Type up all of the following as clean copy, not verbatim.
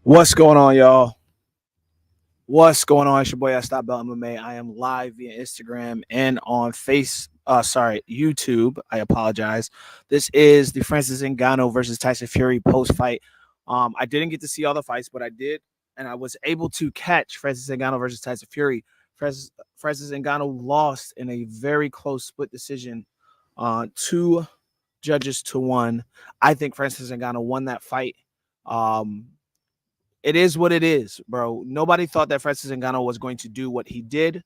What's going on, y'all? What's going on? It's your boy Stop Bell MMA. I am live via Instagram and on YouTube. I apologize. This is the Francis Ngannou versus Tyson Fury post fight. I didn't get to see all the fights, but I did, and I was able to catch Francis Ngannou versus Tyson Fury. Francis Ngannou lost in a very close split decision, 2 judges to 1. I think Francis Ngannou won that fight. Um, it is what it is, bro. Nobody thought that Francis Ngannou was going to do what he did.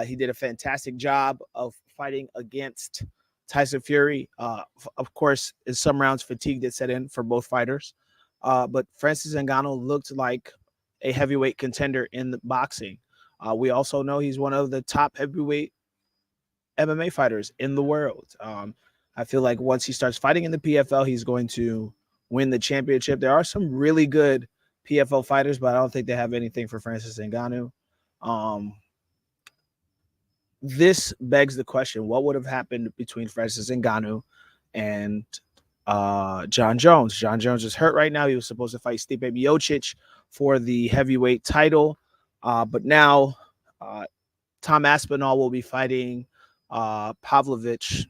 He did a fantastic job of fighting against Tyson Fury. Of course, in some rounds, fatigue did set in for both fighters. But Francis Ngannou looked like a heavyweight contender in the boxing. We also know he's one of the top heavyweight MMA fighters in the world. I feel like once he starts fighting in the PFL, he's going to win the championship. There are some really good PFL fighters, but I don't think they have anything for Francis Ngannou. This begs the question: what would have happened between Francis Ngannou and John Jones? John Jones is hurt right now. He was supposed to fight Stipe Miocic for the heavyweight title, but now Tom Aspinall will be fighting Pavlovich.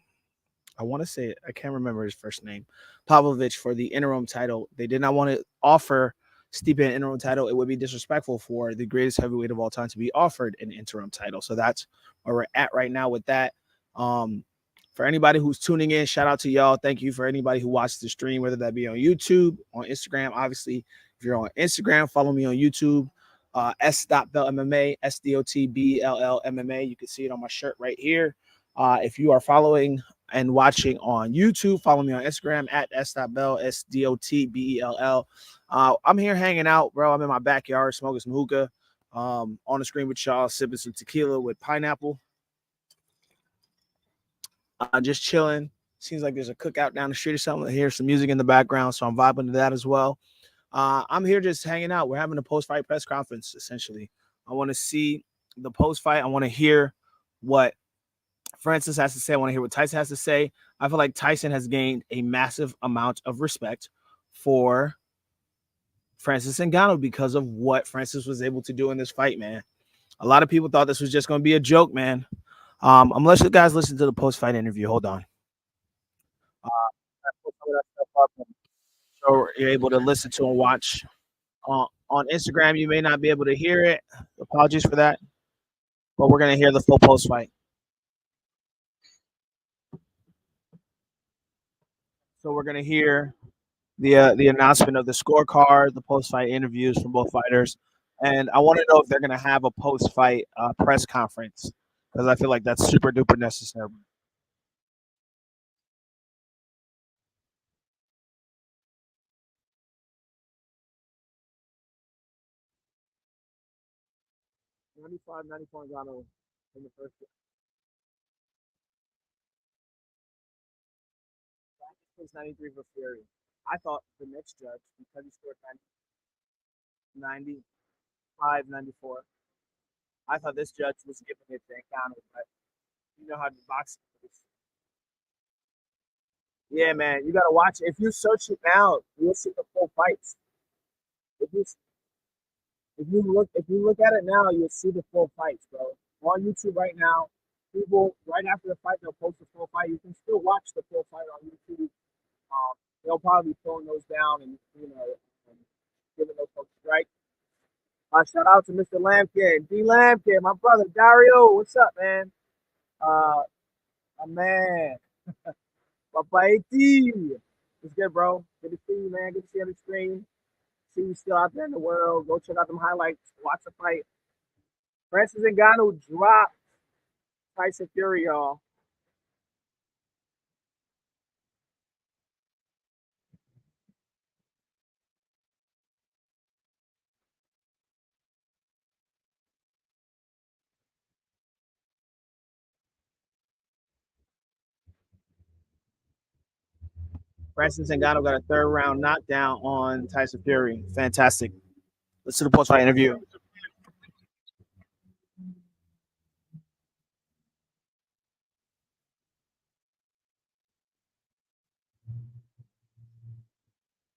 I want to say it. I can't remember his first name. Pavlovich for the interim title. They did not want to offer Stipe an interim title. It would be disrespectful for the greatest heavyweight of all time to be offered an interim title. So that's where we're at right now with that. For anybody who's tuning in, shout out to y'all. Thank you for anybody who watched the stream, whether that be on YouTube, on Instagram. Obviously, if you're on Instagram, follow me on YouTube. S.Bell MMA, SDOTBELL MMA. You can see it on my shirt right here. If you are following and watching on YouTube, follow me on Instagram at S.Bell, SDOTBELL. I'm here hanging out, bro. I'm in my backyard smoking some hookah. On the screen with y'all, sipping some tequila with pineapple. Just chilling. Seems like there's a cookout down the street or something. I hear some music in the background, so I'm vibing to that as well. I'm here just hanging out. We're having a post-fight press conference, essentially. I want to see the post-fight. I want to hear what Francis has to say. I want to hear what Tyson has to say. I feel like Tyson has gained a massive amount of respect for Francis Ngannou because of what Francis was able to do in this fight, man. A lot of people thought this was just going to be a joke, man. I'm gonna let you guys listen to the post-fight interview. Hold on. So you're able to listen to and watch. On Instagram, you may not be able to hear it. Apologies for that, but we're gonna hear the full post-fight. So we're gonna hear the announcement of the scorecard, the post-fight interviews from both fighters, and I want to know if they're gonna have a post-fight press conference because I feel like that's super duper necessary. 95, 94 Ngannou in the first. It's 93 for Fury. I thought the next judge, because he scored 95, 94, I thought this judge was giving it to Ngannou, but you know how the boxing is. Yeah, man, you gotta watch it. If you search it now, you'll see the full fights. If you if you look at it now, you'll see the full fights, bro. On YouTube right now, people right after the fight they'll post the full fight. You can still watch the full fight on YouTube. They'll probably be throwing those down and and giving those folks a strike. Shout out to Mr. Lampkin, D Lampkin, my brother Dario. What's up, man? Uh, my man, Papaiti. It's good, bro. Good to see you, man. Good to see you on the screen. See you still out there in the world. Go check out them highlights. Watch the fight. Francis Ngannou dropped Tyson Fury, y'all. Francis Ngannou got a third round knockdown on Tyson Fury. Fantastic. Let's do the post fight interview.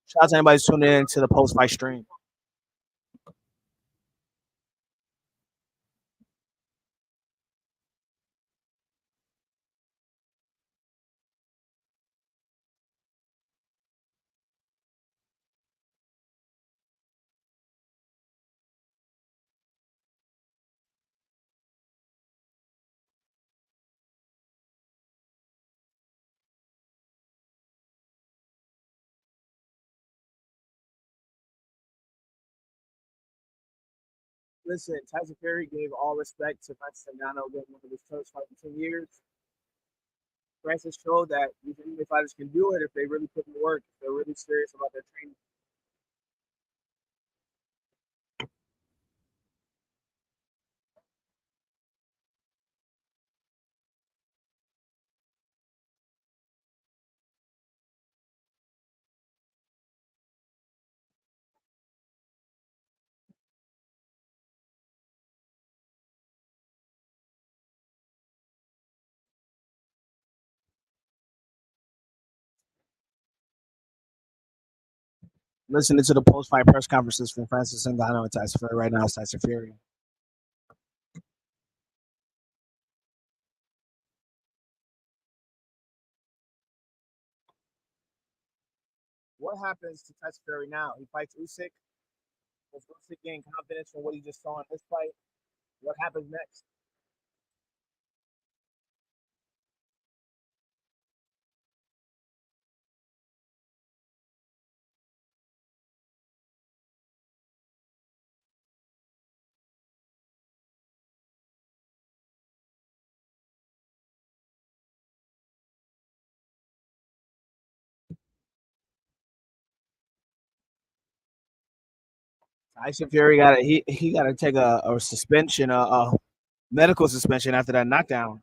Shout out to anybody who's tuning in to the post fight stream. Listen, Tyson Fury gave all respect to Francis Ngannou getting one of his first fight in 10 years. Francis showed that these MMA fighters can do it if they really put in the work, if they're really serious about their training. Listening to the post-fight press conferences from Francis Ngannou and Tyson Fury right now. It's Tyson Fury. What happens to Tyson Fury now? He fights Usyk. Does Usyk gain confidence from what he just saw in this fight? What happens next? Tyson Fury got he got to take a suspension, a medical suspension after that knockdown.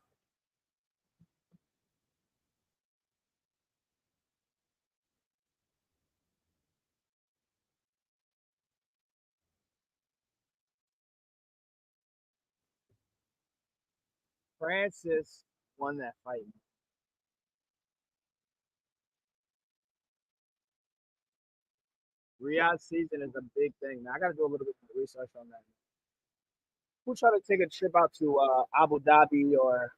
Francis won that fight. Riyadh season is a big thing. Now, I got to do a little bit of research on that. Who try to take a trip out to Abu Dhabi or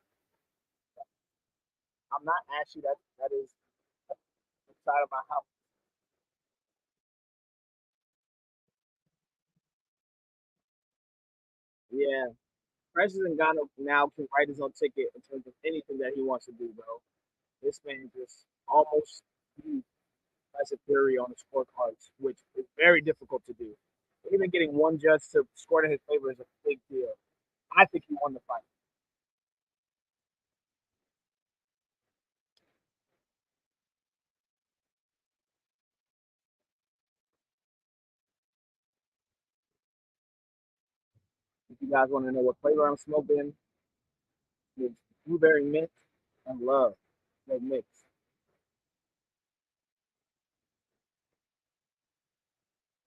I'm not actually that is inside of my house. Yeah, Francis Ngannou now can write his own ticket in terms of anything that he wants to do, bro. This man just almost beat Tyson Fury on the scorecards, which is very difficult to do. Even getting one judge to score in his favor is a big deal. I think he won the fight. If you guys want to know what flavor I'm smoking, it's blueberry mint and love. That mix.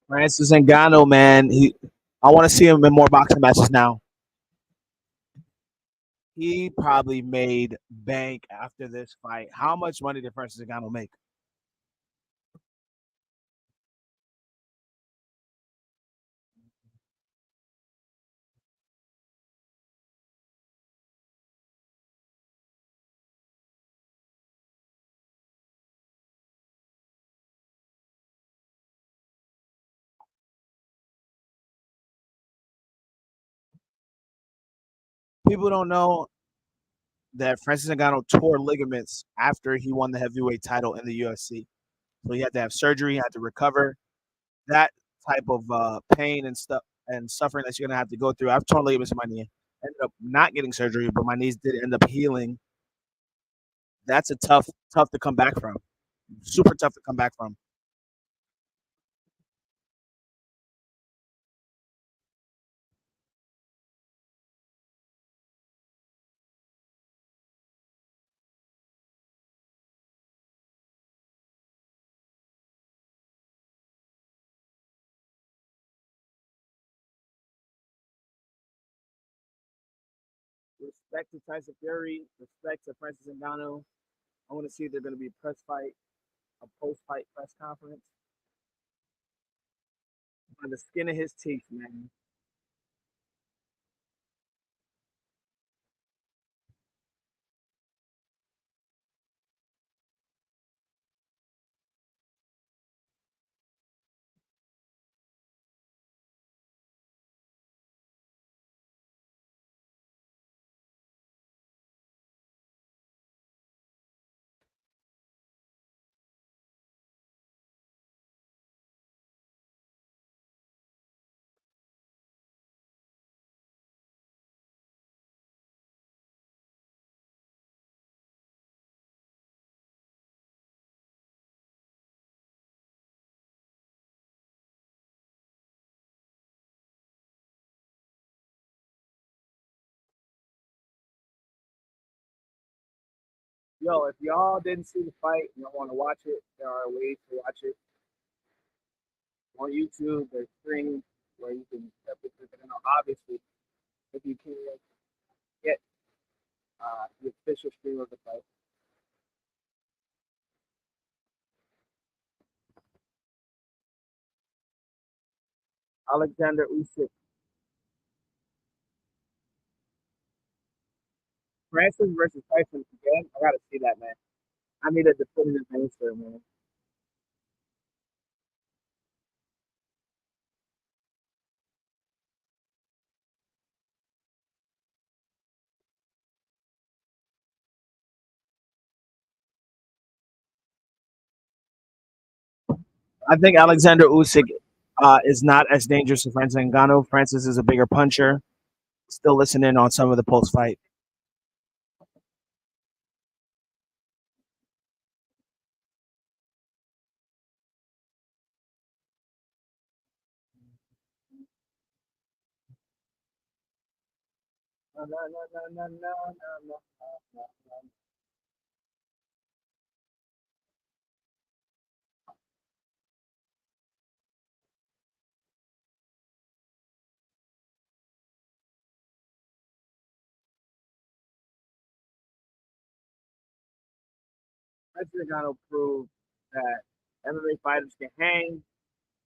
Francis Ngannou, man, I want to see him in more boxing matches now. He probably made bank after this fight. How much money did Francis Ngannou make? People don't know that Francis Ngannou tore ligaments after he won the heavyweight title in the UFC. So he had to have surgery, he had to recover. That type of pain and stuff and suffering that you're gonna have to go through. I've torn ligaments in my knee. Ended up not getting surgery, but my knees did end up healing. That's a tough to come back from. Super tough to come back from. Respect to Tyson Fury, respect to Francis Ngannou. I want to see if they're going to be a press fight, a post fight press conference. On the skin of his teeth, man. Yo, if y'all didn't see the fight and y'all want to watch it, there are ways to watch it on YouTube. There's streams where you can obviously if you can get the official stream of the fight. Alexander Usyk, Francis versus Tyson again. I gotta see that, man. I need a definitive answer, man. I think Alexander Usyk is not as dangerous as Francis Ngannou. Francis is a bigger puncher. Still listening on some of the post fight. No, no, no, no, no, no, no, no. Francis Ngannou proved that MMA fighters can hang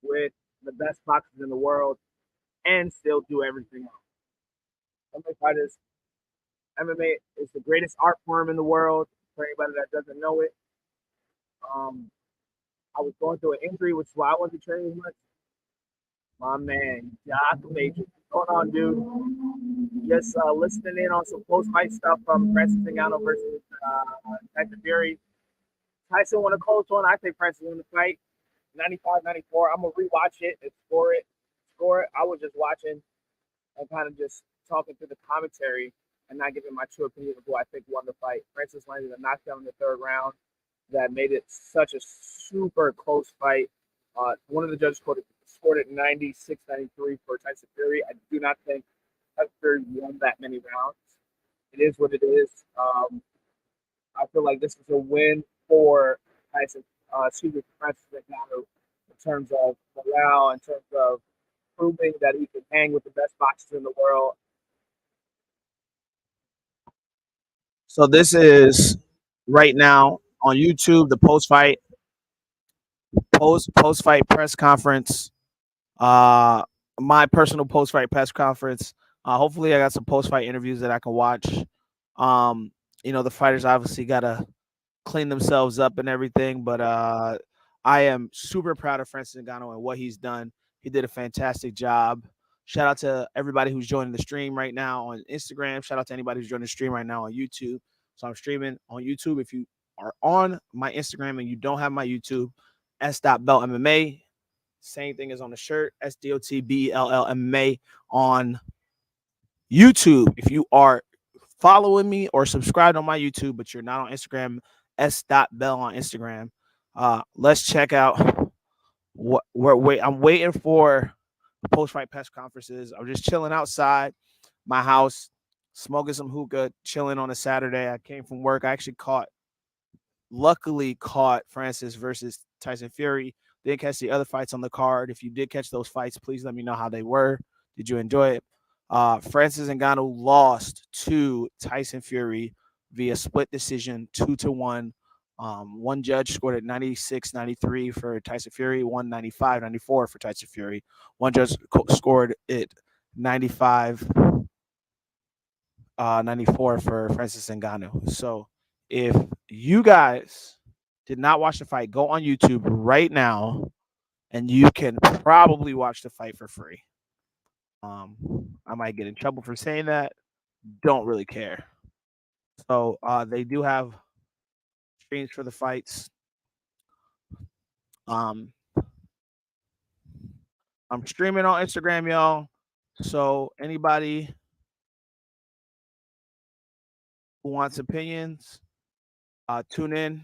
with the best boxers in the world and still do everything else. MMA fighters, MMA is the greatest art form in the world. For anybody that doesn't know it, um, I was going through an injury, which is why I wasn't training much. My man, Jock Major, what's going on, dude? Just listening in on some post-fight stuff from Francis Ngannou versus Tyson Fury. Tyson won a close one. I think Francis won the fight. 95-94. I'm gonna rewatch it and score it. Score it. I was just watching and kind of just talking through the commentary and not giving my true opinion of who I think won the fight. Francis landed a knockdown in the third round that made it such a super close fight. One of the judges scored it 96-93 for Tyson Fury. I do not think Tyson Fury won that many rounds. It is what it is. I feel like this is a win for Tyson, excuse me, for Francis Ngannou in terms of morale, in terms of proving that he can hang with the best boxers in the world. So this is right now on YouTube the post fight press conference. Uh, my personal post fight press conference. Hopefully, I got some post fight interviews that I can watch. Um, the fighters obviously gotta clean themselves up and everything. But I am super proud of Francis Ngannou and what he's done. He did a fantastic job. Shout out to everybody who's joining the stream right now on Instagram. Shout out to anybody who's joining the stream right now on YouTube. So I'm streaming on YouTube. If you are on my Instagram and you don't have my YouTube, s.bell MMA. Same thing as on the shirt, SDOTBELLMMA on YouTube. If you are following me or subscribed on my YouTube, but you're not on Instagram, s.bell on Instagram. Let's check out I'm waiting for the post fight press conferences. I'm just chilling outside my house, smoking some hookah, chilling on a Saturday. I came from work. I actually luckily caught Francis versus Tyson Fury. Didn't catch the other fights on the card. If you did catch those fights, please let me know how they were. Did you enjoy it? Francis Ngannou lost to Tyson Fury via split decision, 2-1. One judge scored it 96-93 for Tyson Fury, 195-94 for Tyson Fury. One judge scored it 95 94 for Francis Ngannou. So if you guys did not watch the fight, go on YouTube right now and you can probably watch the fight for free. I might get in trouble for saying that. Don't really care. So they do have streams for the fights. Um, I'm streaming on Instagram, y'all. So anybody who wants opinions, tune in.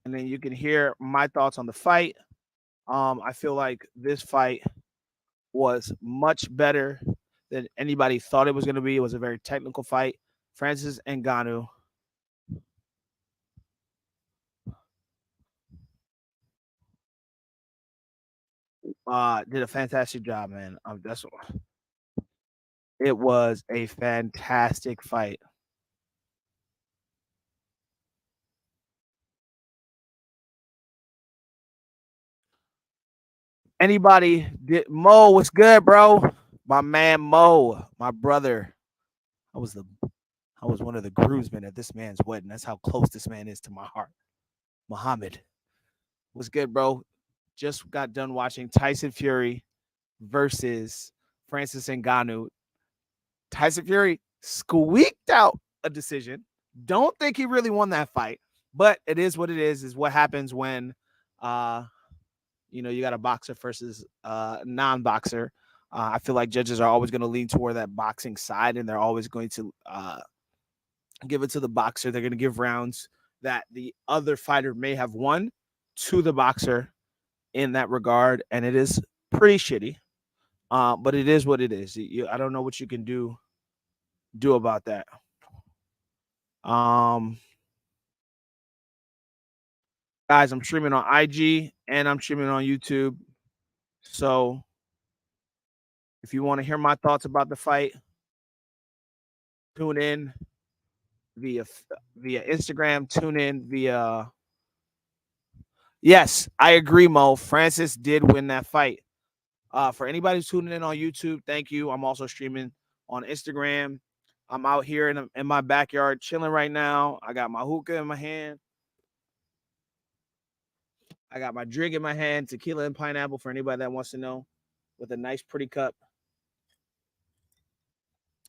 And then you can hear my thoughts on the fight. I feel like this fight was much better than anybody thought it was going to be. It was a very technical fight. Francis Ngannou did a fantastic job, man. It was a fantastic fight. Anybody did Mo? What's good, bro? My man Mo, my brother. I was the I was one of the groomsmen at this man's wedding. That's how close this man is to my heart. Muhammad, what's good, bro? Just got done watching Tyson Fury versus Francis Ngannou. Tyson Fury squeaked out a decision. Don't think he really won that fight, but it is what it is what happens when uh you got a boxer versus non-boxer. I feel like judges are always going to lean toward that boxing side, and they're always going to give it to the boxer. They're going to give rounds that the other fighter may have won to the boxer in that regard, and it is pretty shitty. But it is what it is. I don't know what you can do about that. Um, Guys, I'm streaming on IG and I'm streaming on YouTube. So if you want to hear my thoughts about the fight, tune in via via Instagram. Tune in via. Yes, I agree, Mo. Francis did win that fight. For anybody who's tuning in on YouTube, thank you. I'm also streaming on Instagram. I'm out here in my backyard chilling right now. I got my hookah in my hand. I got my drink in my hand, tequila and pineapple for anybody that wants to know, with a nice, pretty cup.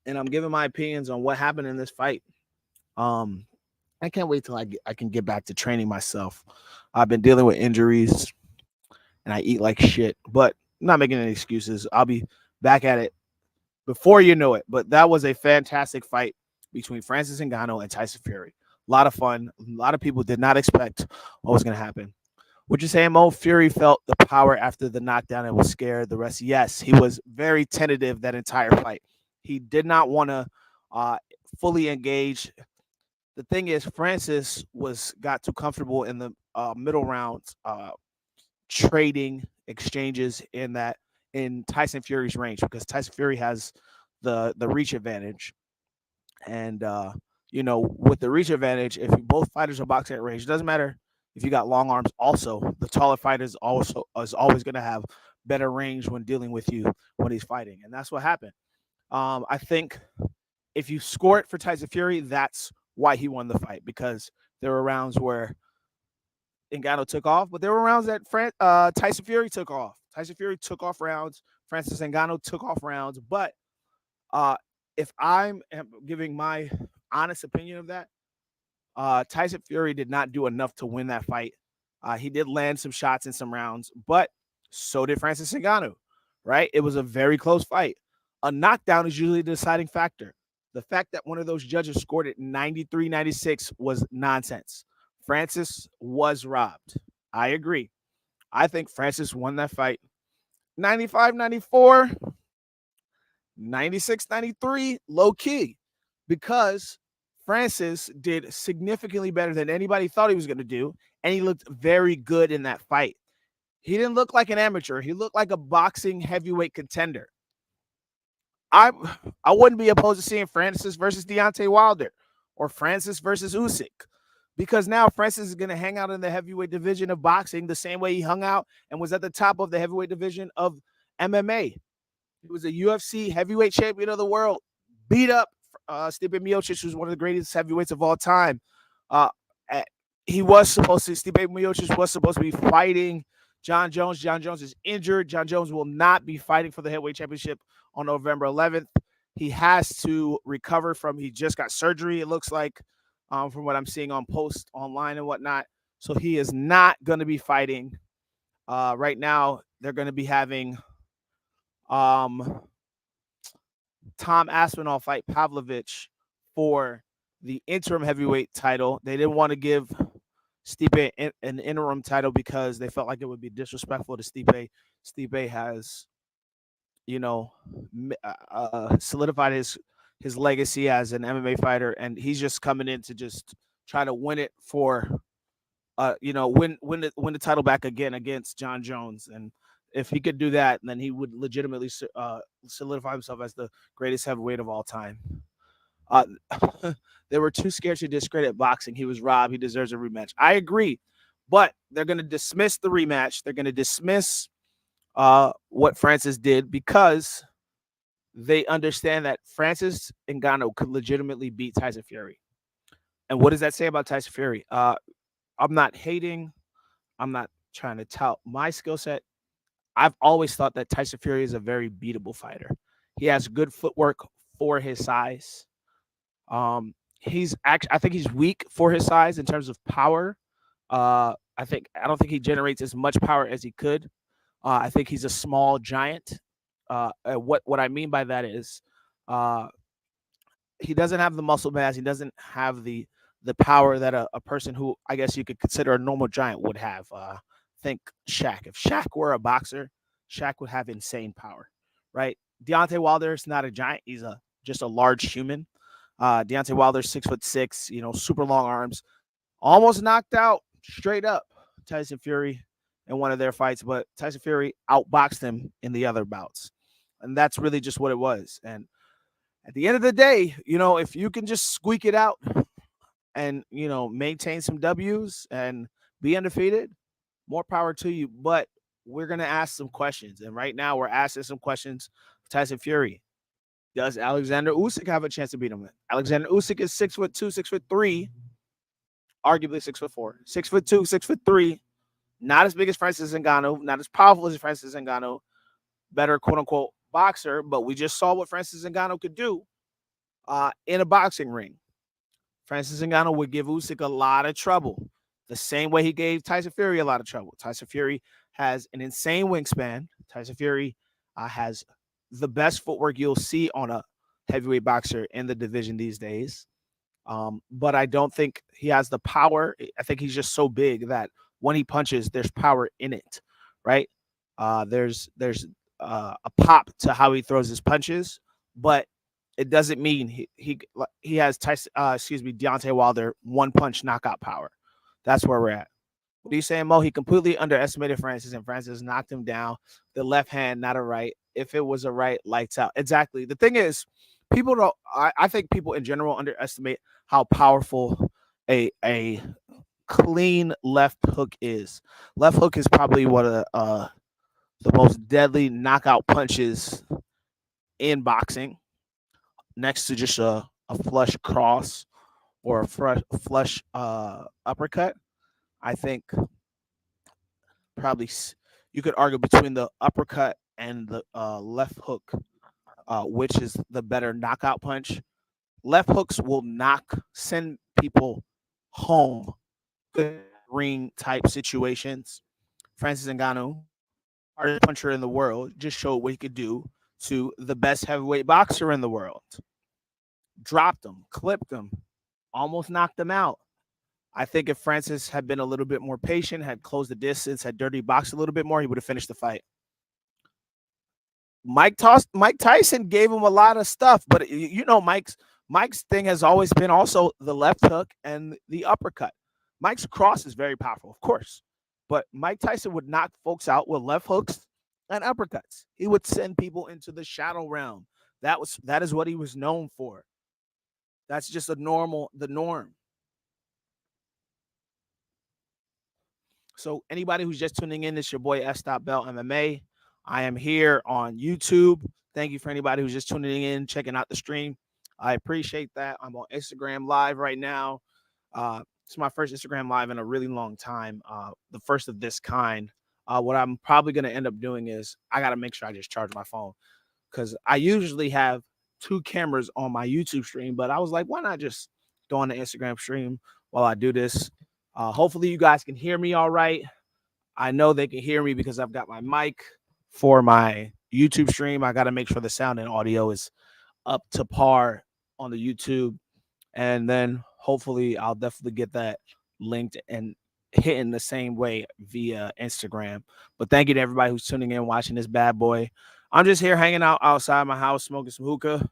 And I'm giving my opinions on what happened in this fight. Um, I can't wait till I can get back to training myself. I've been dealing with injuries and I eat like shit, but I'm not making any excuses. I'll be back at it before you know it. But that was a fantastic fight between Francis Ngannou and Tyson Fury. A lot of fun. A lot of people did not expect what was going to happen. Would you say Mo Fury felt the power after the knockdown and was scared? The rest, yes, he was very tentative that entire fight. He did not want to fully engage. The thing is, Francis got too comfortable in the middle rounds, trading exchanges in Tyson Fury's range, because Tyson Fury has the reach advantage, and with the reach advantage, if both fighters are boxing at range, it doesn't matter if you got long arms. Also, the taller fighter is always going to have better range when dealing with you when he's fighting, and that's what happened. I think if you score it for Tyson Fury, that's why he won the fight, because there were rounds where Ngannou took off, but there were rounds that Tyson Fury took off. Tyson Fury took off rounds. Francis Ngannou took off rounds. But uh, if I'm giving my honest opinion of that, Tyson Fury did not do enough to win that fight. He did land some shots in some rounds, but so did Francis Ngannou, right? It was a very close fight. A knockdown is usually the deciding factor. The fact that one of those judges scored it 93-96 was nonsense. Francis was robbed. I agree. I think Francis won that fight 95-94, 96-93, low key, because Francis did significantly better than anybody thought he was going to do, and he looked very good in that fight. He didn't look like an amateur. He looked like a boxing heavyweight contender. I I wouldn't be opposed to seeing Francis versus Deontay Wilder or Francis versus Usyk, because now Francis is going to hang out in the heavyweight division of boxing the same way he hung out and was at the top of the heavyweight division of MMA. He was a UFC heavyweight champion of the world, beat up Stipe Miocic, who's one of the greatest heavyweights of all time. Uh, Stipe Miocic was supposed to be fighting John Jones. John Jones is injured. John Jones will not be fighting for the heavyweight championship on November 11th. He has to recover he just got surgery, it looks like, from what I'm seeing on posts online and whatnot. So he is not going to be fighting. Right now, they're going to be having Tom Aspinall fight Pavlovich for the interim heavyweight title. They didn't want to give Stipe an interim title because they felt like it would be disrespectful to Stipe. Stipe has you know, solidified his legacy as an MMA fighter, and he's just coming in to just try to win it for win the title back again against John Jones. And if he could do that, then he would legitimately solidify himself as the greatest heavyweight of all time. Uh, they were too scared to discredit boxing. He was robbed. He deserves a rematch. I agree, but they're going to dismiss the rematch. They're going to dismiss what Francis did because they understand that Francis Ngannou could legitimately beat Tyson Fury. And what does that say about Tyson Fury? I'm not hating. I'm not trying to tout my skill set. I've always thought that Tyson Fury is a very beatable fighter. He has good footwork for his size. I think he's weak for his size in terms of power. I don't think he generates as much power as he could. I think he's a small giant. What I mean by that is, uh, he doesn't have the muscle mass. He doesn't have the power that a person who I guess you could consider a normal giant would have. Think Shaq. If Shaq were a boxer, Shaq would have insane power, right? Deontay Wilder is not a giant. He's a just a large human. Deontay Wilder's 6'6", super long arms, almost knocked out straight up Tyson Fury in one of their fights, but Tyson Fury outboxed him in the other bouts. And that's really just what it was. And at the end of the day, if you can just squeak it out and, maintain some W's and be undefeated, more power to you. But we're going to ask some questions. And right now we're asking some questions for Tyson Fury. Does Alexander Usyk have a chance to beat him? Alexander Usyk is 6'2", 6'3", arguably 6'4", 6'2", 6'3". Not as big as Francis Ngannou, not as powerful as Francis Ngannou. Better quote unquote boxer, but we just saw what Francis Ngannou could do in a boxing ring. Francis Ngannou would give Usyk a lot of trouble, the same way he gave Tyson Fury a lot of trouble. Tyson Fury has an insane wingspan. Tyson Fury has the best footwork you'll see on a heavyweight boxer in the division these days. But I don't think he has the power. I think he's just so big that when he punches, there's power in it, right? There's a pop to how he throws his punches, but it doesn't mean he has Tyson, Deontay Wilder one punch knockout power. That's where we're at. What are you saying, Mo? He completely underestimated Francis, and Francis knocked him down. The left hand, not a right. If it was a right, lights out. Exactly. The thing is, people don't. I think people in general underestimate how powerful a clean left hook is. Left hook is probably one of the most deadly knockout punches in boxing, next to just a flush cross or a flush uppercut. I think probably you could argue between the uppercut and the left hook, which is the better knockout punch. Left hooks will send people home. Good ring type situations. Francis Ngannou, hardest puncher in the world, just showed what he could do to the best heavyweight boxer in the world. Dropped him, clipped him, almost knocked him out. I think if Francis had been a little bit more patient, had closed the distance, had dirty boxed a little bit more, he would have finished the fight. Mike Tyson gave him a lot of stuff, but Mike's thing has always been also the left hook and the uppercut. Mike's cross is very powerful, of course, but Mike Tyson would knock folks out with left hooks and uppercuts. He would send people into the shadow realm. That is what he was known for. That's just the norm. So anybody who's just tuning in, it's your boy S. Bell MMA. I am here on YouTube. Thank you for anybody who's just tuning in, checking out the stream. I appreciate that. I'm on Instagram Live right now. It's my first Instagram Live in a really long time, the first of this kind. What I'm probably going to end up doing is I got to make sure I just charge my phone because I usually have two cameras on my YouTube stream, but I was like, why not just go on the Instagram stream while I do this? Hopefully you guys can hear me all right. I know they can hear me because I've got my mic for my YouTube stream. I got to make sure the sound and audio is up to par on the YouTube. And then hopefully I'll definitely get that linked and hitting the same way via Instagram. But thank you to everybody who's tuning in, watching this bad boy. I'm just here hanging out outside my house, smoking some hookah,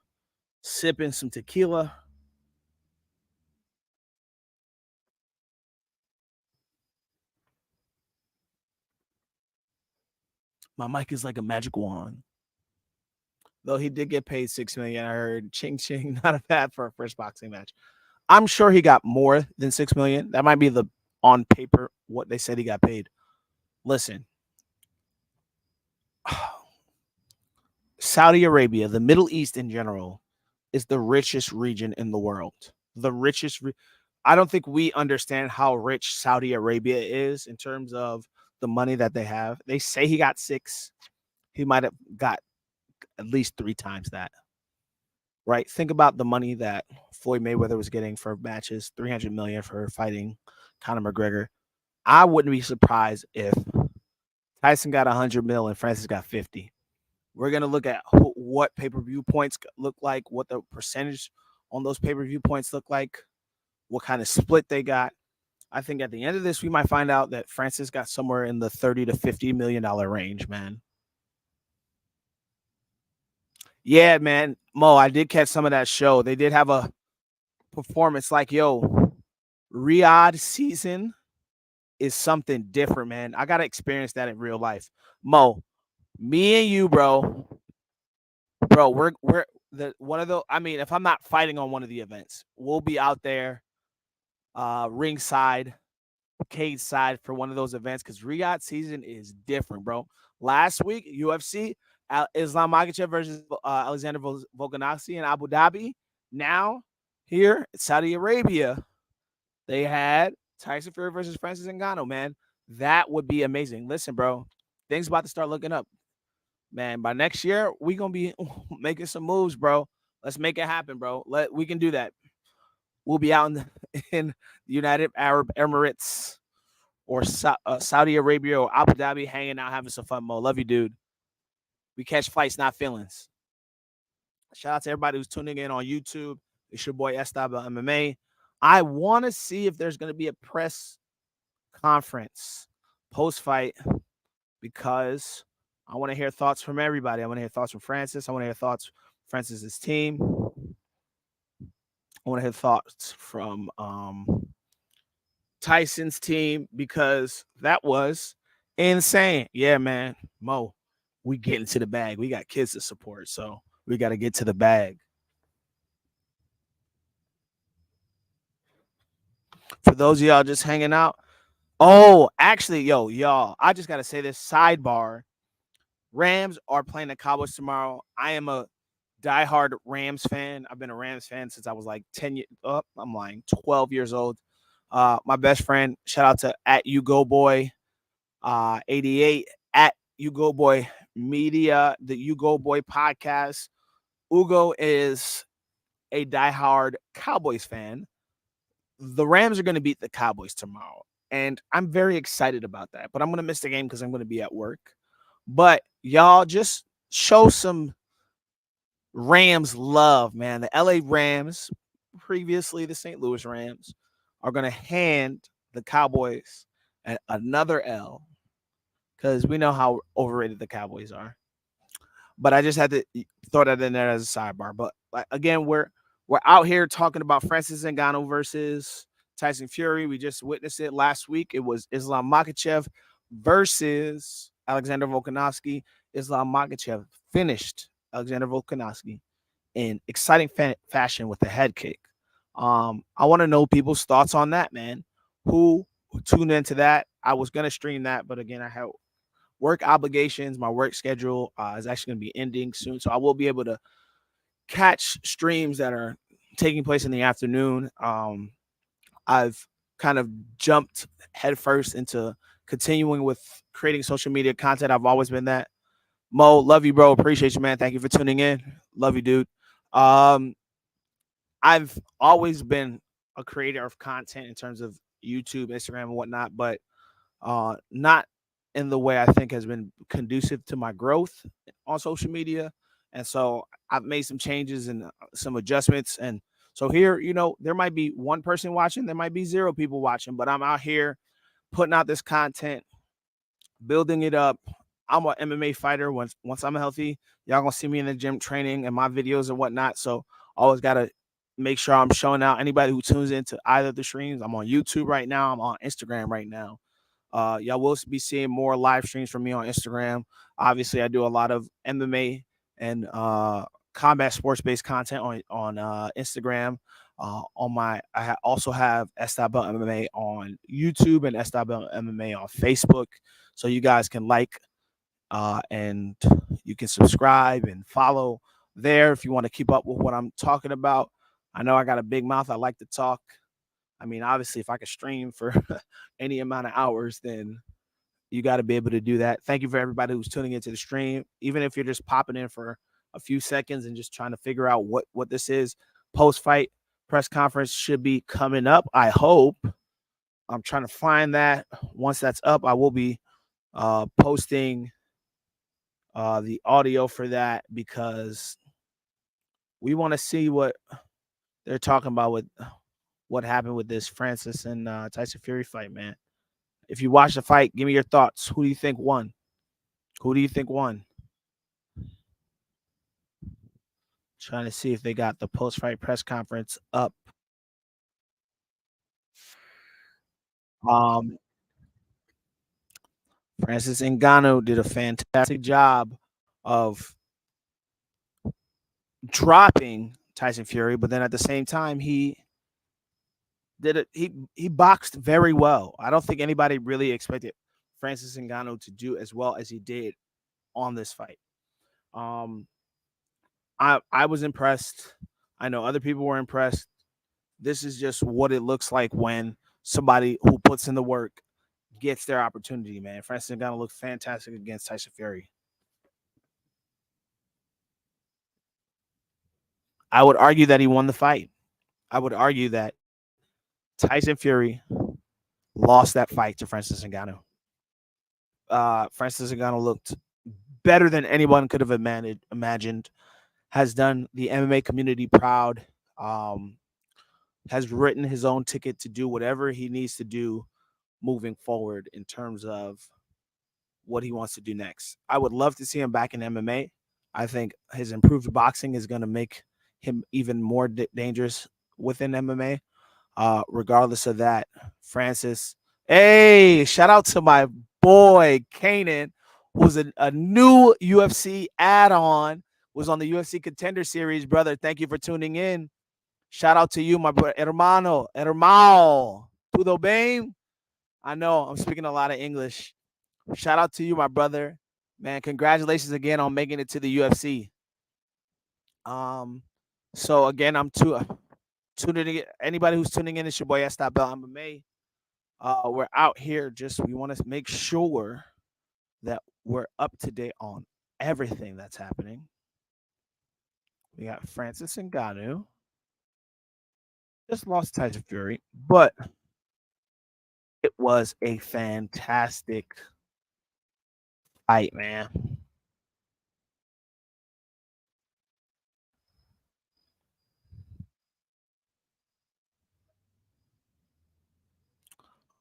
sipping some tequila. My mic is like a magic wand. Though he did get paid 6 million, I heard ching ching, not a bad for a first boxing match. I'm sure he got more than 6 million. That might be the on paper what they said he got paid. Listen, Saudi Arabia, the Middle East in general, is the richest region in the world. The richest. I don't think we understand how rich Saudi Arabia is in terms of the money that they have. They say he got six. He might have got at least three times that. Right? Think about the money that Floyd Mayweather was getting for matches, 300 million for fighting Conor McGregor. I wouldn't be surprised if Tyson got 100 mil and Francis got 50. We're going to look at what pay-per-view points look like, what the percentage on those pay-per-view points look like, what kind of split they got. I think at the end of this, we might find out that Francis got somewhere in the 30 to $50 million range, man. Yeah, man. Mo, I did catch some of that show. They did have a performance like, yo, Riyadh season is something different, man. I got to experience that in real life. Mo, me and you, bro, we're the one of the. I mean, if I'm not fighting on one of the events, we'll be out there, ringside, cage side for one of those events because Riyadh season is different, bro. Last week, UFC, Islam Makhachev versus Alexander Volkanovski in Abu Dhabi. Now, here, Saudi Arabia, they had Tyson Fury versus Francis Ngannou, man. That would be amazing. Listen, bro, things about to start looking up. Man, by next year, we going to be making some moves, bro. Let's make it happen, bro. We can do that. We'll be out in the United Arab Emirates or Saudi Arabia or Abu Dhabi hanging out, having some fun, Mo. Love you, dude. We catch flights, not feelings. Shout out to everybody who's tuning in on YouTube. It's your boy Estaba MMA. I want to see if there's going to be a press conference post fight because I want to hear thoughts from everybody. I want to hear thoughts from Francis. I want to hear thoughts from Francis's team. I want to hear thoughts from Tyson's team because that was insane. Yeah, man. Mo, we get into the bag. We got kids to support, so we got to get to the bag. For those of y'all just hanging out, oh, actually, y'all, I just got to say this sidebar. Rams are playing the Cowboys tomorrow. I am a diehard Rams fan. I've been a Rams fan since I was like 10 years. Oh, I'm lying, 12 years old. My best friend, shout out to at You Go Boy 88 at You Go Boy Media, the You Go Boy podcast. Ugo is a diehard Cowboys fan. The Rams are going to beat the Cowboys tomorrow. And I'm very excited about that. But I'm going to miss the game because I'm going to be at work. But y'all just show some Rams love, man. The LA Rams, previously the St. Louis Rams, are going to hand the Cowboys another L because we know how overrated the Cowboys are. But I just had to throw that in there as a sidebar. But again, we're out here talking about Francis Ngannou versus Tyson Fury. We just witnessed it last week. It was Islam Makhachev versus Alexander Volkanovski. Islam Makhachev finished Alexander Volkanovski in exciting fashion with a head kick. I want to know people's thoughts on that, man. Who tuned into that? I was gonna stream that, but again, I have work obligations. My work schedule is actually going to be ending soon, so I will be able to catch streams that are taking place in the afternoon. I've kind of jumped headfirst into continuing with creating social media content. I've always been that. Mo, love you, bro. Appreciate you, man. Thank you for tuning in. Love you, dude. I've always been a creator of content in terms of YouTube, Instagram, and whatnot, but not in the way I think has been conducive to my growth on social media. And so I've made some changes and some adjustments. And so here, there might be one person watching, there might be 0 people watching, but I'm out here putting out this content, building it up, I'm an MMA fighter. Once I'm healthy, y'all gonna see me in the gym training and my videos and whatnot. So always gotta make sure I'm showing out anybody who tunes into either of the streams. I'm on YouTube right now. I'm on Instagram right now. Y'all will be seeing more live streams from me on Instagram. Obviously, I do a lot of MMA and combat sports based content on Instagram. Also have S.Belt MMA on YouTube and S.Belt MMA on Facebook. So you guys can like and you can subscribe and follow there if you want to keep up with what I'm talking about. I know I got a big mouth. I like to talk. I mean, obviously, if I could stream for any amount of hours, then you got to be able to do that. Thank you for everybody who's tuning into the stream. Even if you're just popping in for a few seconds and just trying to figure out what this is, post fight press conference should be coming up. I hope. I'm trying to find that. Once that's up, I will be posting the audio for that because we want to see what they're talking about with what happened with this Francis and Tyson Fury fight, man. If you watch the fight, give me your thoughts. Who do you think won? Who do you think won? Trying to see if they got the post fight press conference up. Um, Francis Ngannou did a fantastic job of dropping Tyson Fury, but then at the same time, he did it. He boxed very well. I don't think anybody really expected Francis Ngannou to do as well as he did on this fight. Um, I was impressed. I know other people were impressed. This is just what it looks like when somebody who puts in the work gets their opportunity, man. Francis Ngannou looked fantastic against Tyson Fury. I would argue that he won the fight. I would argue that Tyson Fury lost that fight to Francis Ngannou. Francis Ngannou looked better than anyone could have imagined. Has done the MMA community proud. Um, has written his own ticket to do whatever he needs to do moving forward in terms of what he wants to do next. I would love to see him back in MMA. I think his improved boxing is going to make him even more dangerous within MMA. Regardless of that, Francis, hey, shout out to my boy Kanan, who's a new UFC add-on, was on the UFC Contender Series, brother. Thank you for tuning in. Shout out to you, my brother, hermano, tudo bem? I know I'm speaking a lot of English. Shout out to you, my brother. Man, congratulations again on making it to the UFC. Um, so again, tuning in. Anybody who's tuning in, it's your boy S.Bell MMA. We're out here we want to make sure that we're up to date on everything that's happening. We got Francis Ngannou. Just lost Tyson Fury, but it was a fantastic fight, man.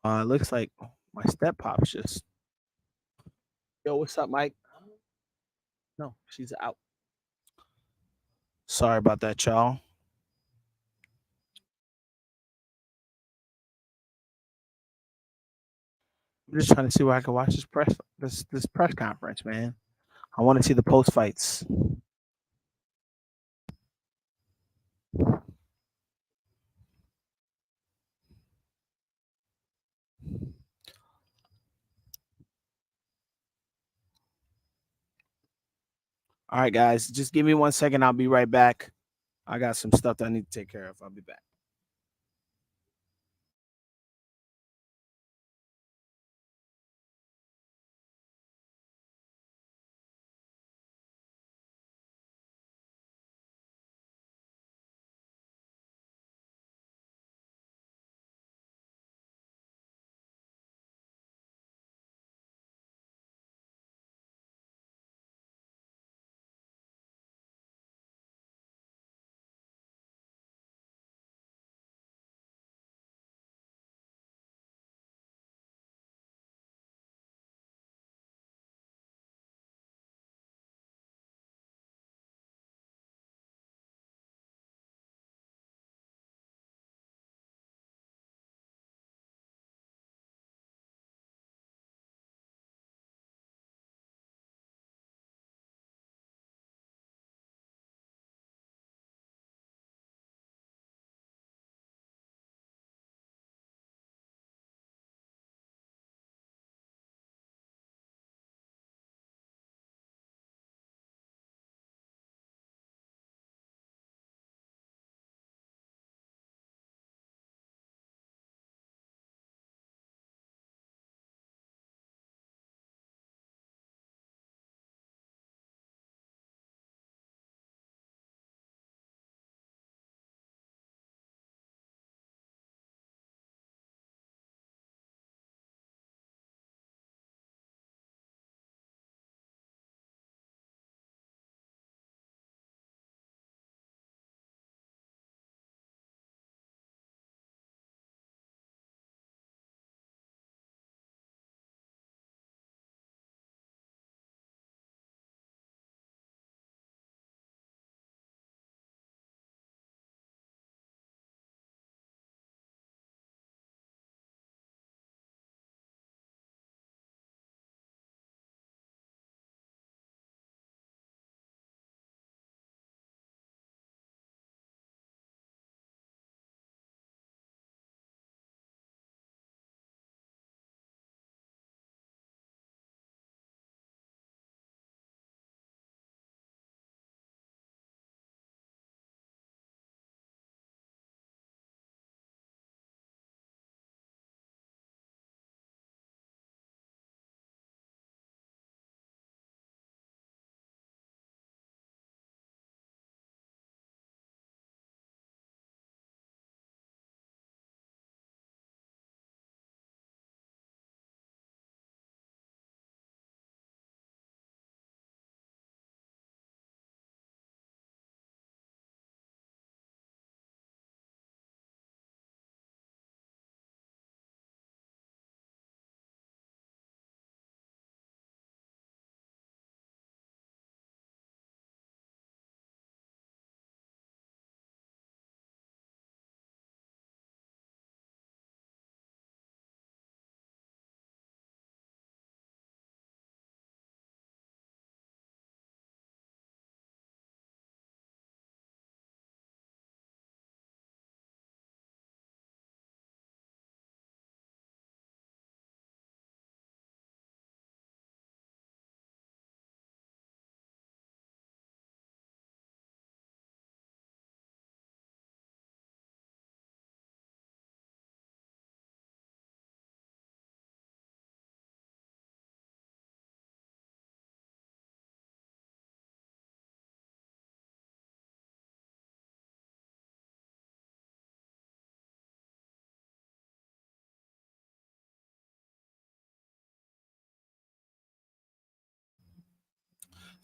It looks like my step pop's just. Yo, what's up, Mike? No, she's out. Sorry about that, y'all. I'm just trying to see where I can watch this press conference, man. I want to see the post fights. All right, guys, just give me 1 second. I'll be right back. I got some stuff that I need to take care of. I'll be back.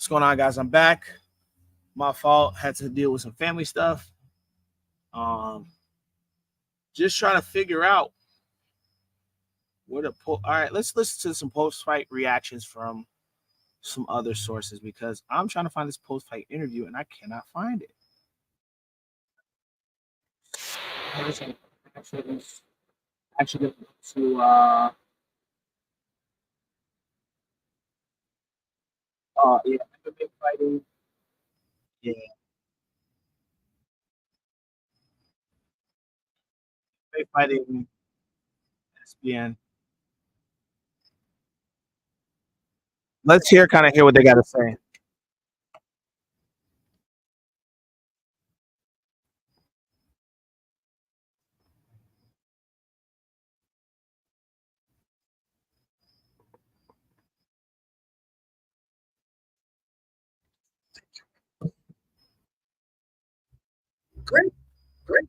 What's going on, guys? I'm back. My fault. Had to deal with some family stuff. Um, just trying to figure out where to pull. All right, let's listen to some post-fight reactions from some other sources because I'm trying to find this post-fight interview and I cannot find it. Actually, to yeah, MMA fighting. Yeah, MMA fighting. ESPN. Let's hear what they got to say. Great, great.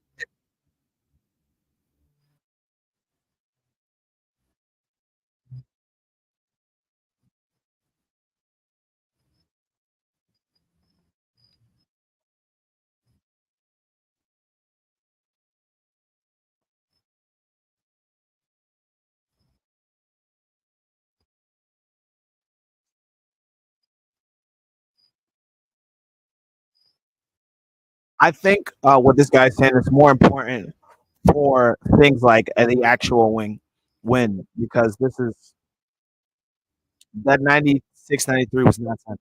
I think what this guy's saying is more important for things like the actual win because this is that 96, 93 was nonsense.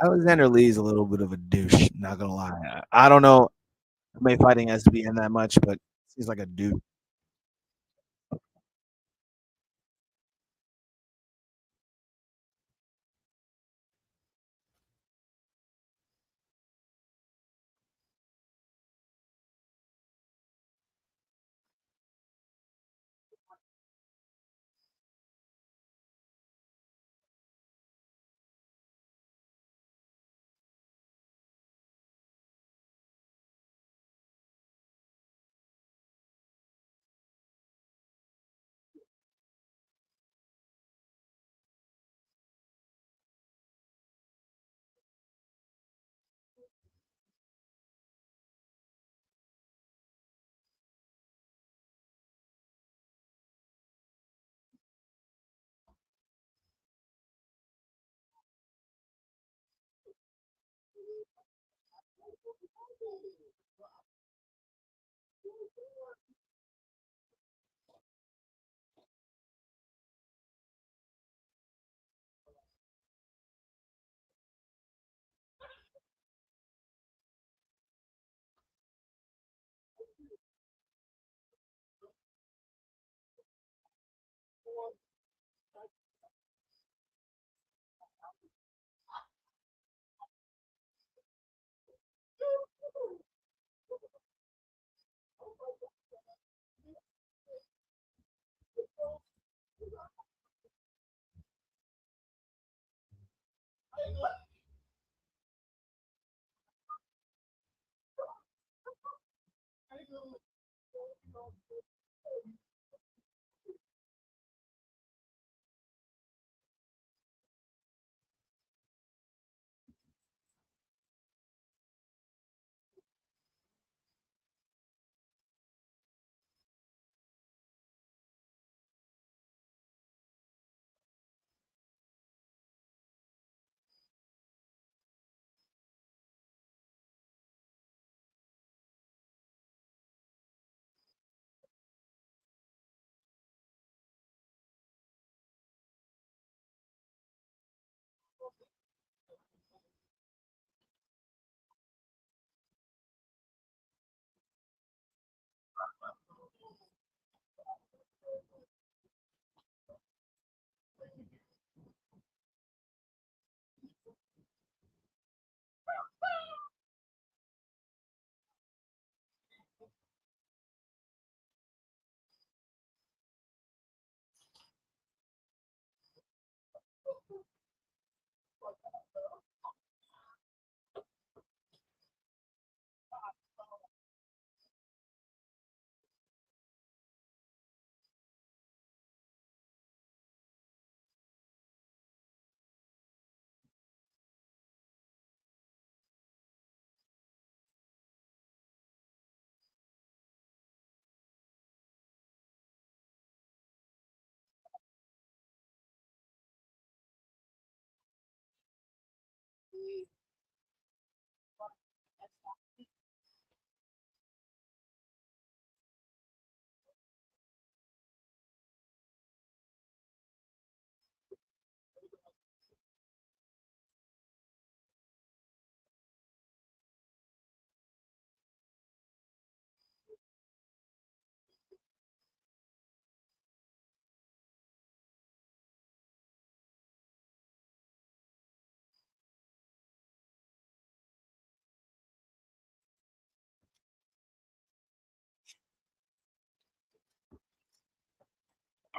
Alexander Lee's a little bit of a douche, not gonna lie. I don't know MMA fighting has to be in that much, but he's like a douche.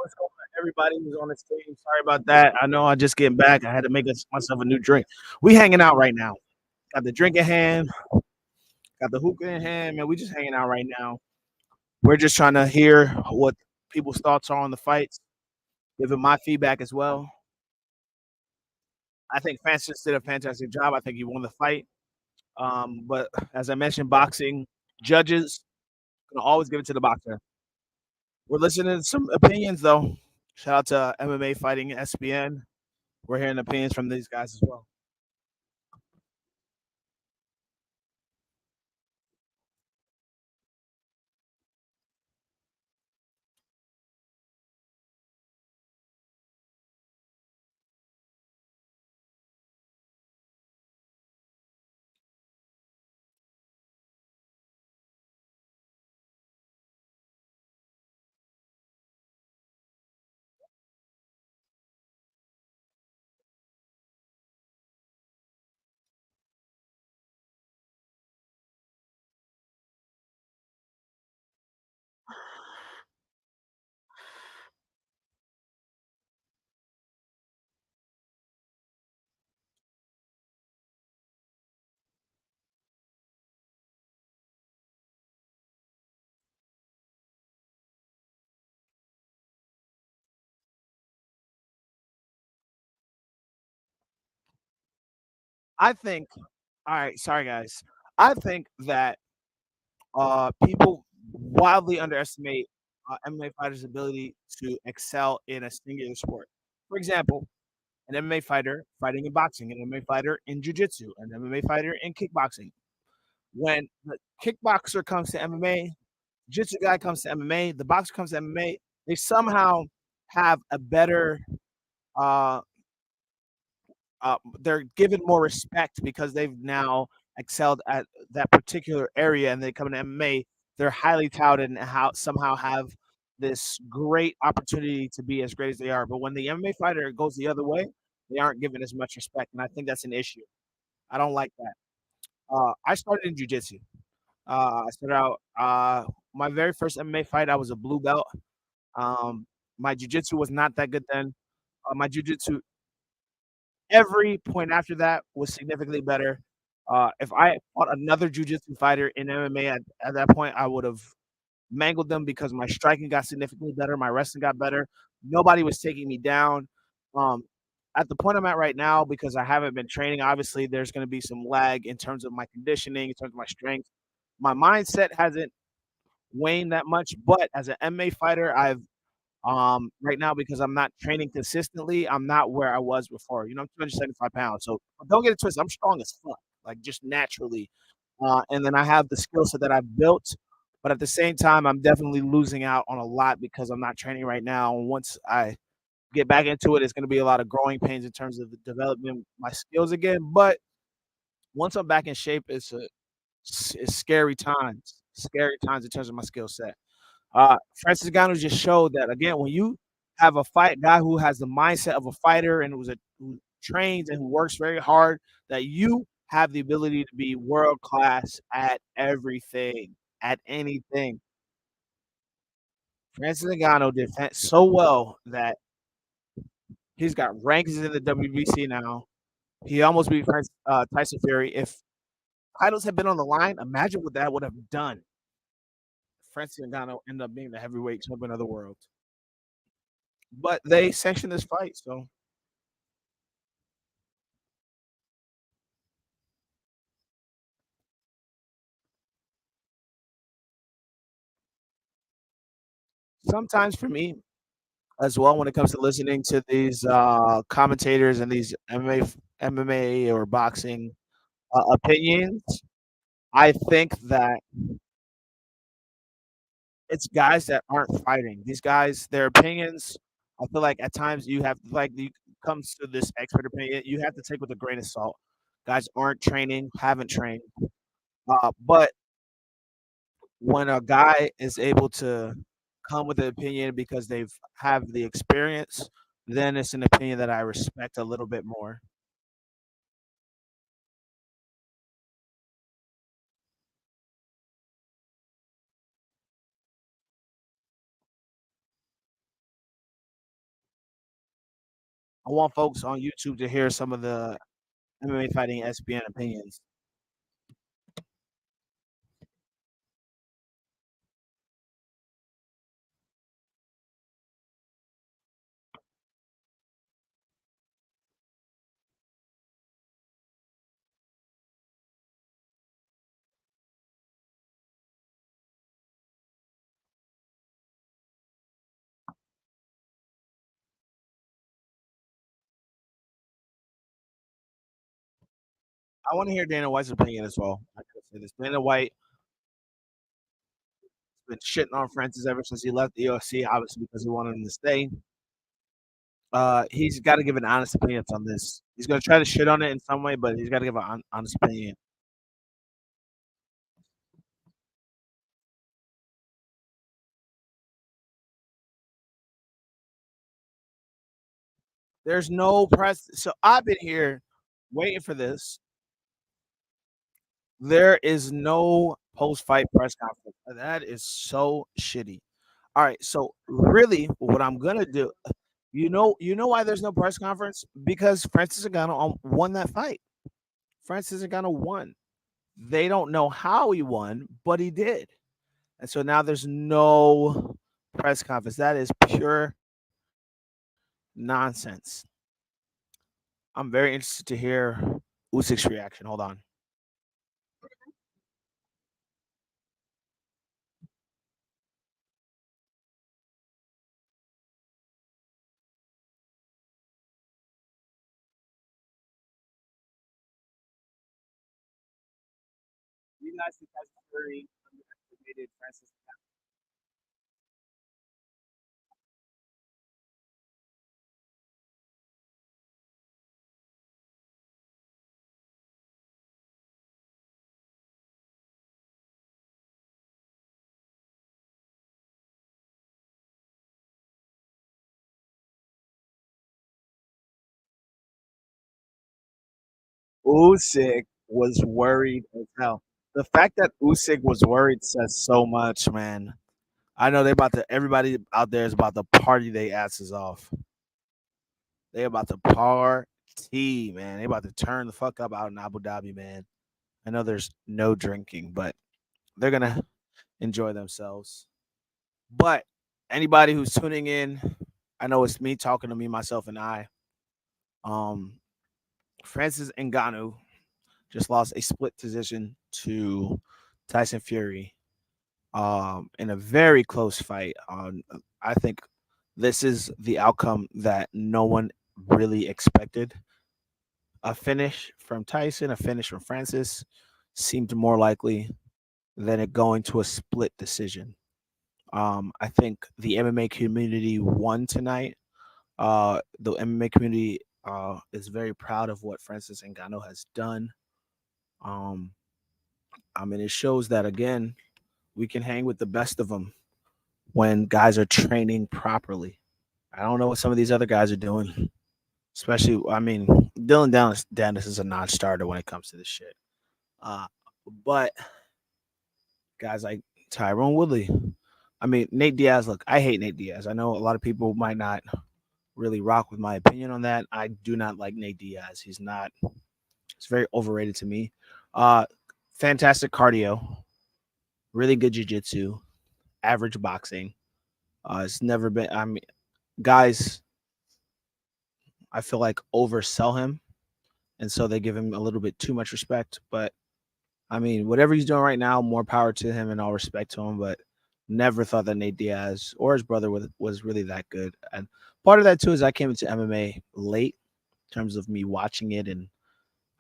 What's going on, everybody who's on the stage? Sorry about that. I know I just getting back. I had to make myself a new drink. We hanging out right now. Got the drink in hand, got the hookah in hand, man. We just hanging out right now. We're just trying to hear what people's thoughts are on the fights, giving my feedback as well. I think Francis did a fantastic job. I think he won the fight. But as I mentioned, boxing judges gonna always give it to the boxer. We're listening to some opinions though. Shout out to MMA Fighting SPN. We're hearing opinions from these guys as well. I think. All right, sorry guys. I think that people wildly underestimate MMA fighters' ability to excel in a singular sport. For example, an MMA fighter fighting in boxing, an MMA fighter in jiu-jitsu, an MMA fighter in kickboxing. When the kickboxer comes to MMA, jiu-jitsu guy comes to MMA, the boxer comes to MMA, they somehow have a better uh, they're given more respect because they've now excelled at that particular area and they come into MMA, they're highly touted and how somehow have this great opportunity to be as great as they are. But when the MMA fighter goes the other way, they aren't given as much respect, and I think that's an issue. I don't like that. I started in jujitsu. I started out my very first MMA fight. I was a blue belt. Um, my jujitsu was not that good then. My jujitsu every point after that was significantly better. If I fought another jujitsu fighter in MMA at that point, I would have mangled them because my striking got significantly better, my wrestling got better. Nobody was taking me down. Um, at the point I'm at right now, because I haven't been training, obviously there's going to be some lag in terms of my conditioning, in terms of my strength. My mindset hasn't waned that much, but as an MMA fighter, I've right now, because I'm not training consistently, I'm not where I was before. You know, I'm 275 pounds. So don't get it twisted. I'm strong as fuck, like just naturally. And then I have the skill set that I've built. But at the same time, I'm definitely losing out on a lot because I'm not training right now. And once I get back into it, it's going to be a lot of growing pains in terms of developing my skills again. But once I'm back in shape, it's scary times in terms of my skill set. Francis Ngannou just showed that again when you have a fight guy who has the mindset of a fighter and who trains and who works very hard, that you have the ability to be world class at everything, at anything. Francis Ngannou did so well that he's got rankings in the WBC now. He almost beat Tyson Fury. If titles had been on the line, imagine what that would have done. Francis Ngannou ended up being the heavyweight champion of the world. But they sanctioned this fight, so sometimes for me as well, when it comes to listening to these commentators and these MMA or boxing opinions, I think that it's guys that aren't fighting. These guys, their opinions, I feel like at times you have like you comes to this expert opinion, you have to take with a grain of salt. Guys aren't training, haven't trained, but when a guy is able to come with an opinion because they've have the experience, then it's an opinion that I respect a little bit more. I want folks on YouTube to hear some of the MMA fighting SPN opinions. I want to hear Dana White's opinion as well. I gotta say this. Dana White has been shitting on Francis ever since he left the UFC, obviously because he wanted him to stay. He's got to give an honest opinion on this. He's gonna try to shit on it in some way, but he's got to give an honest opinion. There's no press. So I've been here waiting for this. There is no post-fight press conference. That is so shitty. All right, so really, what I'm gonna do, you know why there's no press conference? Because Francis Ngannou won that fight. Francis Ngannou won. They don't know how he won, but he did, and so now there's no press conference. That is pure nonsense. I'm very interested to hear Usyk's reaction. Hold on. You guys think that's very underestimated Francis? Usyk was worried as hell. The fact that Usyk was worried says so much, man. I know they about to. Everybody out there is about to party their asses off. They about to party, man. They about to turn the fuck up out in Abu Dhabi, man. I know there's no drinking, but they're gonna enjoy themselves. But anybody who's tuning in, I know it's me talking to me, myself, and I. Um, Francis Ngannou just lost a split decision to Tyson Fury in a very close fight. I think this is the outcome that no one really expected. A finish from Tyson, a finish from Francis seemed more likely than it going to a split decision. I think the MMA community won tonight. The MMA community is very proud of what Francis Ngannou has done. Um, I mean, it shows that again, we can hang with the best of them when guys are training properly. I don't know what some of these other guys are doing, especially. I mean, Dylan Dennis is a non-starter when it comes to this shit. Uh, but guys like Tyrone Woodley, I mean Nate Diaz. Look, I hate Nate Diaz. I know a lot of people might not really rock with my opinion on that. I do not like Nate Diaz. He's not. It's very overrated to me. Uh, Fantastic cardio, really good jiu-jitsu, average boxing. It's never been. I mean, guys, I feel like oversell him, and so they give him a little bit too much respect. But I mean, whatever he's doing right now, more power to him and all respect to him. But never thought that Nate Diaz or his brother was really that good. And part of that too is I came into MMA late in terms of me watching it and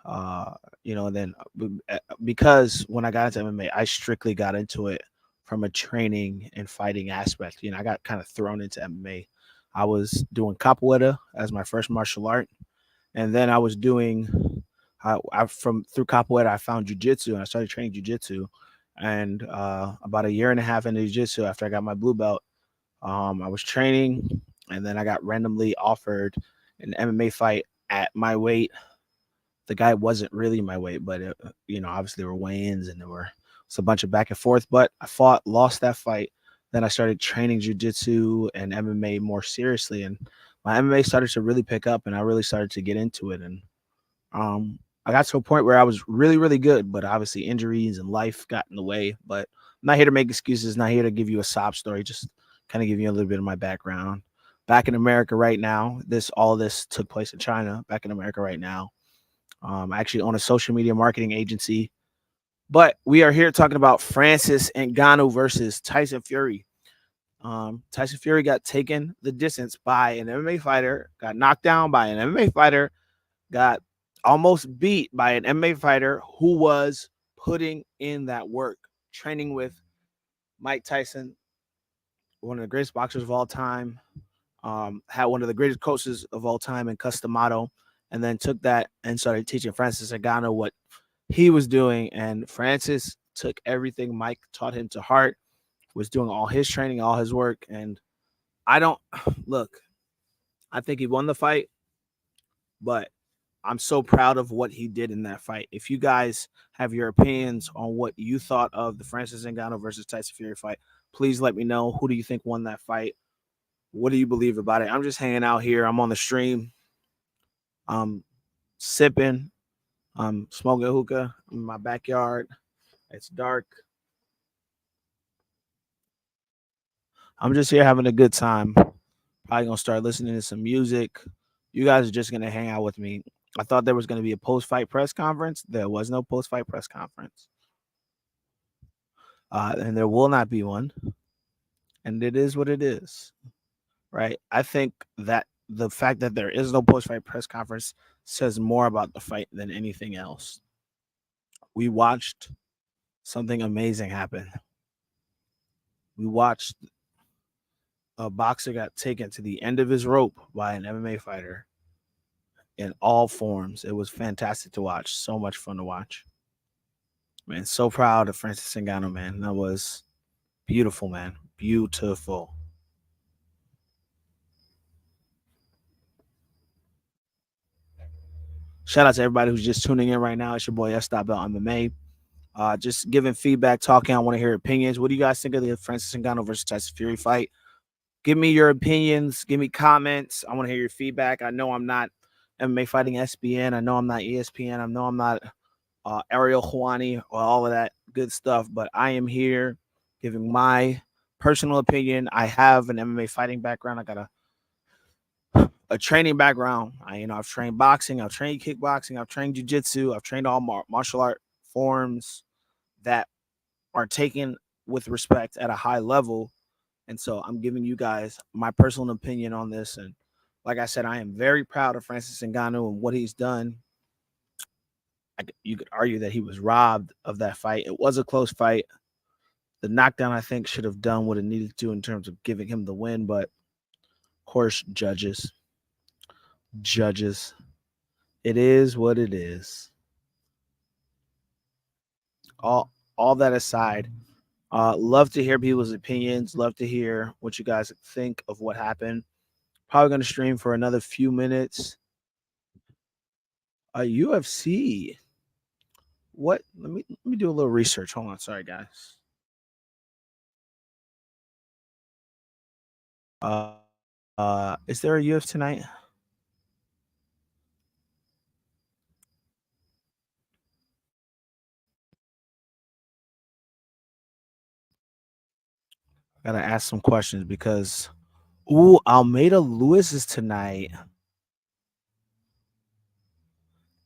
uh then because when I got into MMA, I strictly got into it from a training and fighting aspect. I got kind of thrown into MMA. I was doing capoeira as my first martial art, and then I was doing I from through capoeira I found jujitsu and I started training jujitsu. And about a year and a half into jiu-jitsu, after I got my blue belt, I was training, and then I got randomly offered an MMA fight at my weight. The guy wasn't really my weight, but obviously there were weigh-ins and there was a bunch of back and forth. But I lost that fight. Then I started training jujitsu and MMA more seriously, and my MMA started to really pick up, and I really started to get into it. And I got to a point where I was really, really good, but obviously injuries and life got in the way. But I'm not here to make excuses, not here to give you a sob story, just kind of give you a little bit of my background. Back in America right now, all this took place in China. Back in America right now, I actually own a social media marketing agency. But we are here talking about Francis Ngannou versus Tyson Fury. Tyson Fury got taken the distance by an MMA fighter, got knocked down by an MMA fighter, got almost beat by an MMA fighter who was putting in that work, training with Mike Tyson, one of the greatest boxers of all time, had one of the greatest coaches of all time in Customato, and then took that and started teaching Francis Ngannou what he was doing. And Francis took everything Mike taught him to heart, was doing all his training, all his work. And I don't look, I think he won the fight, but I'm so proud of what he did in that fight. If you guys have your opinions on what you thought of the Francis Ngannou versus Tyson Fury fight, please let me know. Who do you think won that fight? What do you believe about it? I'm just hanging out here. I'm on the stream. I'm sipping. I'm smoking hookah in my backyard. It's dark. I'm just here having a good time. Probably gonna start listening to some music. You guys are just gonna hang out with me. I thought there was gonna be a post-fight press conference. There was no post-fight press conference, and there will not be one. And it is what it is, right? I think that the fact that there is no post-fight press conference says more about the fight than anything else. We watched something amazing happen. We watched a boxer got taken to the end of his rope by an MMA fighter in all forms. It was fantastic to watch. So much fun to watch. Man, so proud of Francis Ngannou, man. That was beautiful, man. Beautiful. Shout out to everybody who's just tuning in right now. It's your boy S. Bell MMA. Just giving feedback, talking. I want to hear opinions. What do you guys think of the Francis Ngannou versus Tyson Fury fight? Give me your opinions. Give me comments. I want to hear your feedback. I know I'm not MMA Fighting SBN. I know I'm not ESPN. I know I'm not Ariel Hawani or all of that good stuff, but I am here giving my personal opinion. I have an MMA fighting background. I got a training background. I've trained boxing, I've trained kickboxing, I've trained jiu-jitsu, I've trained all martial art forms that are taken with respect at a high level. And so I'm giving you guys my personal opinion on this. And like I said, I am very proud of Francis Ngannou and what he's done. You could argue that he was robbed of that fight. It was a close fight. The knockdown, I think, should have done what it needed to in terms of giving him the win. But of course, judges, it is what it is. All that aside, love to hear people's opinions. Love to hear what you guys think of what happened. Probably going to stream for another few minutes. UFC. What? Let me do a little research. Hold on. Sorry, guys. Uh, is there a UFC tonight? Gotta ask some questions because Almeida Lewis is tonight,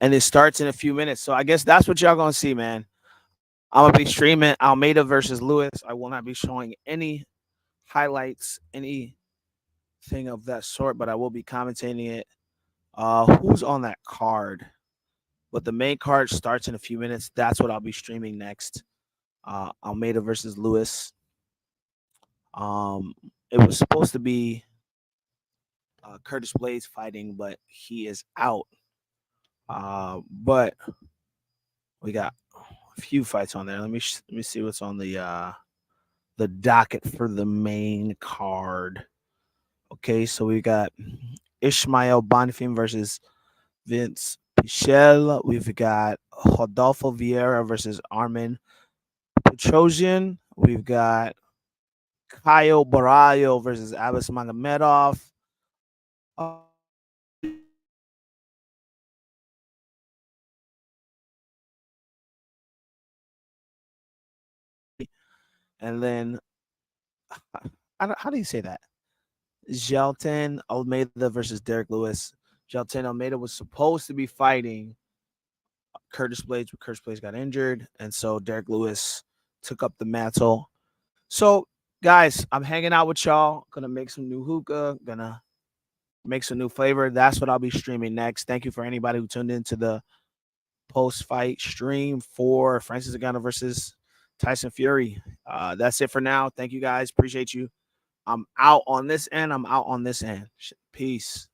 and it starts in a few minutes. So I guess that's what y'all gonna see, man. I'm gonna be streaming Almeida versus Lewis. I will not be showing any highlights, anything of that sort, but I will be commentating it. Who's on that card? But the main card starts in a few minutes. That's what I'll be streaming next. Almeida versus Lewis. Um, it was supposed to be Curtis Blades fighting, but he is out. But we got a few fights on there. Let me see what's on the docket for the main card. Okay, so we got Ishmael Bonfim versus Vince Pichel. We've got Rodolfo Vieira versus Armin Petrosian. We've got Kyle Barallo versus Abbas Magomedov. Uh, and then how do you say that? Gelton Almeida versus Derek Lewis. Gelton Almeida was supposed to be fighting Curtis Blades, but Curtis Blades got injured, and so Derek Lewis took up the mantle. So, guys, I'm hanging out with y'all. Gonna make some new hookah. Gonna make some new flavor. That's what I'll be streaming next. Thank you for anybody who tuned into the post-fight stream for Francis Ngannou versus Tyson Fury. That's it for now. Thank you guys. Appreciate you. I'm out on this end. I'm out on this end. Peace.